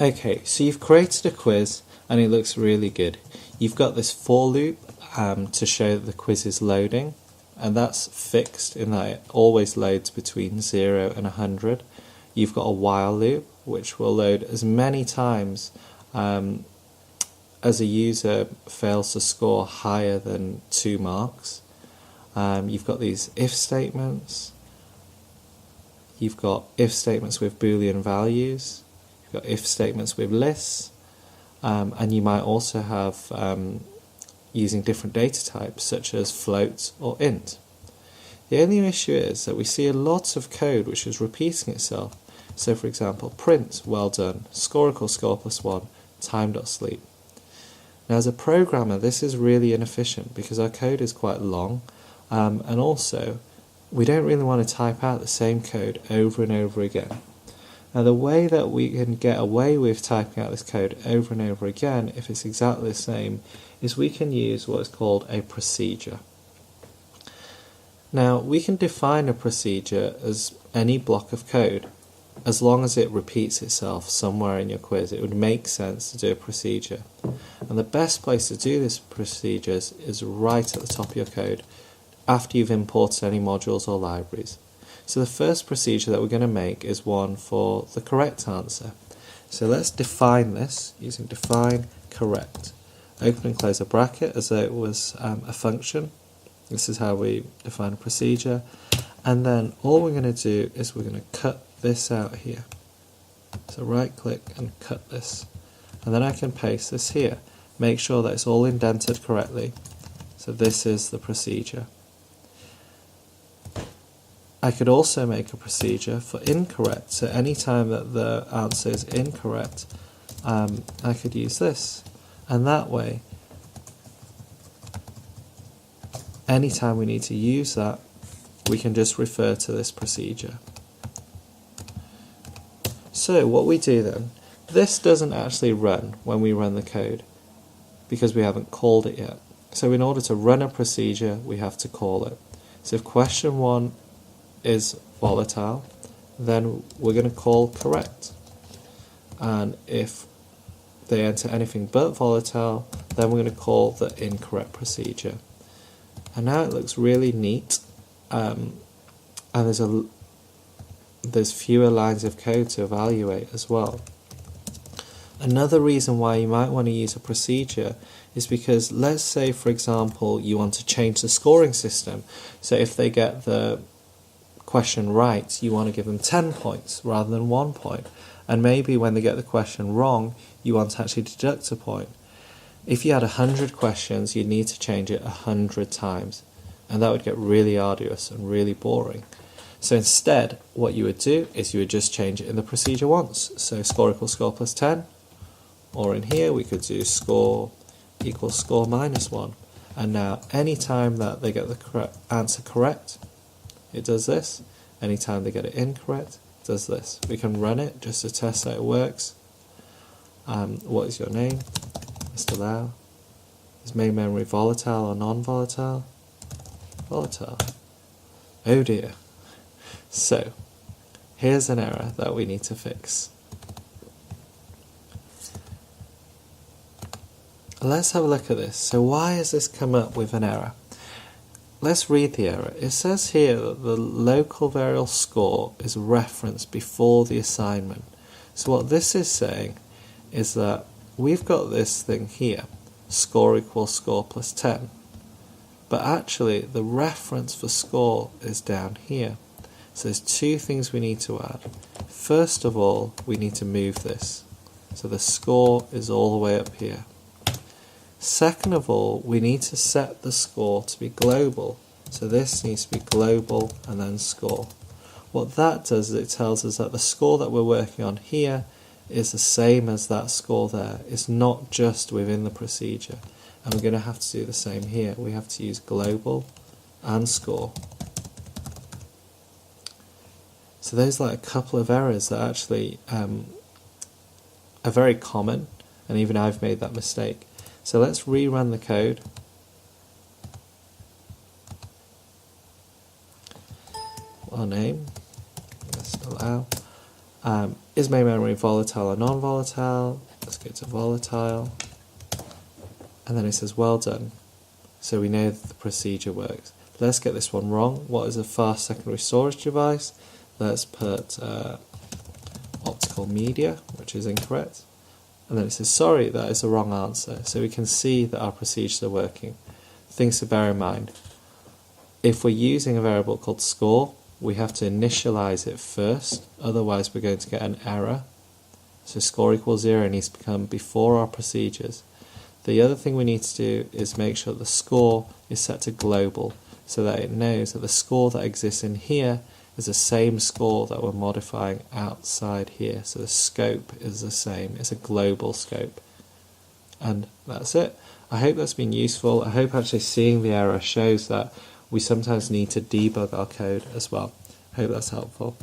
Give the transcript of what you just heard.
Okay, so you've created a quiz and it looks really good. You've got this for loop to show that the quiz is loading, and that's fixed in that it always loads between 0 and 100. You've got a while loop which will load as many times as a user fails to score higher than 2 marks. You've got these if statements. You've got if statements with Boolean values. You've got if statements with lists. And you might also have using different data types such as float or int. The only issue is that we see a lot of code which is repeating itself. So for example, print, well done, score equals score plus 1, time.sleep. Now as a programmer this is really inefficient because our code is quite long, and also we don't really want to type out the same code over and over again. Now the way that we can get away with typing out this code over and over again if it's exactly the same is we can use what is called a procedure. Now we can define a procedure as any block of code as long as it repeats itself somewhere in your quiz. It would make sense to do a procedure, and the best place to do this procedures is right at the top of your code after you've imported any modules or libraries. So the first procedure that we're going to make is one for the correct answer. So let's define this using define correct. Open and close a bracket as though it was a function. This is how we define a procedure. And then all we're going to do is we're going to cut this out here. So right click and cut this. And then I can paste this here. Make sure that it's all indented correctly. So this is the procedure. I could also make a procedure for incorrect. So anytime that the answer is incorrect, I could use this. And that way, anytime we need to use that, we can just refer to this procedure. So what we do then, this doesn't actually run when we run the code because we haven't called it yet. So in order to run a procedure, we have to call it. So if question 1 is volatile, then we're going to call correct. And if they enter anything but volatile, then we're going to call the incorrect procedure. And now it looks really neat, and there's fewer lines of code to evaluate as well. Another reason why you might want to use a procedure is because let's say for example you want to change the scoring system. So if they get the question right, you want to give them 10 points rather than 1 point, and maybe when they get the question wrong you want to actually deduct a point. If you had 100 questions you'd need to change it 100 times, and that would get really arduous and really boring. So instead what you would do is you would just change it in the procedure once. So score equals score plus 10, or in here we could do score equals score minus 1, and now anytime that they get the answer correct, it does this. Anytime they get it incorrect, it does this. We can run it just to test that it works. What is your name? Mr. Lau. Is main memory volatile or non-volatile? Volatile. Oh dear. So, here's an error that we need to fix. Let's have a look at this. So why has this come up with an error? Let's read the error. It says here that the local variable score is referenced before the assignment. So what this is saying is that we've got this thing here, score equals score plus 10. But actually the reference for score is down here. So there's two things we need to add. First of all, we need to move this. So the score is all the way up here. Second of all, we need to set the score to be global. So this needs to be global and then score. What that does is it tells us that the score that we're working on here is the same as that score there. It's not just within the procedure. And we're going to have to do the same here. We have to use global and score. So there's like a couple of errors that actually are very common, and even I've made that mistake. So let's rerun the code. Our name, let's allow. is main memory volatile or non-volatile? Let's go to volatile. And then it says well done. So we know that the procedure works. Let's get this one wrong. What is a fast secondary storage device? Let's put optical media, which is incorrect. And then it says, sorry, that is the wrong answer. So we can see that our procedures are working. Things to bear in mind. If we're using a variable called score, we have to initialize it first, otherwise we're going to get an error. So score equals 0 needs to come before our procedures. The other thing we need to do is make sure that the score is set to global, so that it knows that the score that exists in here is the same score that we're modifying outside here. So the scope is the same, it's a global scope. And that's it. I hope that's been useful. I hope actually seeing the error shows that we sometimes need to debug our code as well. I hope that's helpful.